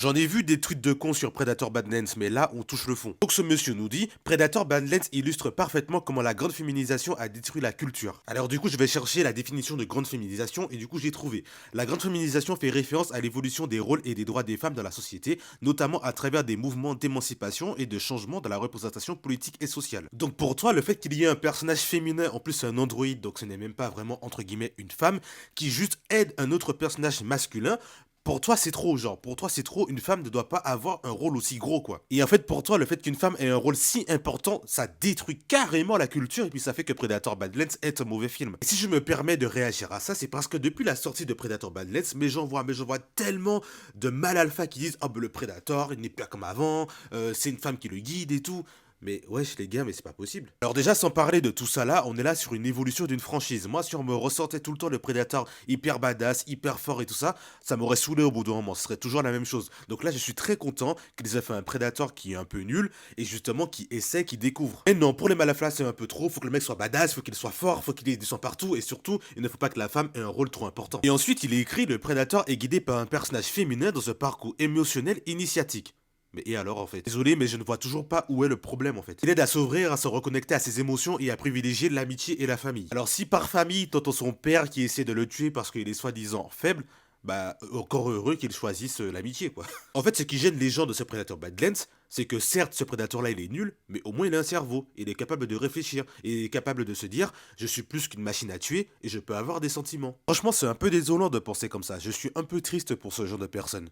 J'en ai vu des trucs de cons sur Predator Badlands, mais là, on touche le fond. Donc ce monsieur nous dit, Predator Badlands illustre parfaitement comment la grande féminisation a détruit la culture. Alors du coup, je vais chercher la définition de grande féminisation et du coup, j'ai trouvé. La grande féminisation fait référence à l'évolution des rôles et des droits des femmes dans la société, notamment à travers des mouvements d'émancipation et de changement dans la représentation politique et sociale. Donc pour toi, le fait qu'il y ait un personnage féminin, en plus un androïde, donc ce n'est même pas vraiment entre guillemets une femme, qui juste aide un autre personnage masculin, pour toi, c'est trop, genre. Pour toi, c'est trop. Une femme ne doit pas avoir un rôle aussi gros, quoi. Et en fait, pour toi, le fait qu'une femme ait un rôle si important, ça détruit carrément la culture et puis ça fait que Predator Badlands est un mauvais film. Et si je me permets de réagir à ça, c'est parce que depuis la sortie de Predator Badlands, mais j'en vois tellement de mal alpha qui disent, oh, ben, le Predator, il n'est plus comme avant, c'est une femme qui le guide et tout. Mais wesh les gars, mais c'est pas possible. Alors déjà, sans parler de tout ça là, on est là sur une évolution d'une franchise. Moi, si on me ressortait tout le temps le Predator hyper badass, hyper fort et tout ça, ça m'aurait saoulé au bout d'un moment. Ce serait toujours la même chose. Donc là, je suis très content qu'ils aient fait un Predator qui est un peu nul et justement qui essaie, qui découvre. Et non, pour les Malaflas, c'est un peu trop. Faut que le mec soit badass, faut qu'il soit fort, faut qu'il ait du sang partout et surtout, il ne faut pas que la femme ait un rôle trop important. Et ensuite, il est écrit, le Predator est guidé par un personnage féminin dans un parcours émotionnel initiatique. Mais et alors en fait? Désolé, mais je ne vois toujours pas où est le problème en fait. Il aide à s'ouvrir, à se reconnecter à ses émotions et à privilégier l'amitié et la famille. Alors si par famille, t'entends son père qui essaie de le tuer parce qu'il est soi-disant faible, bah encore heureux qu'il choisisse l'amitié quoi. En fait, ce qui gêne les gens de ce Predator Badlands, c'est que certes ce prédateur là il est nul, mais au moins il a un cerveau, il est capable de réfléchir, et il est capable de se dire je suis plus qu'une machine à tuer et je peux avoir des sentiments. Franchement c'est un peu désolant de penser comme ça, je suis un peu triste pour ce genre de personnes.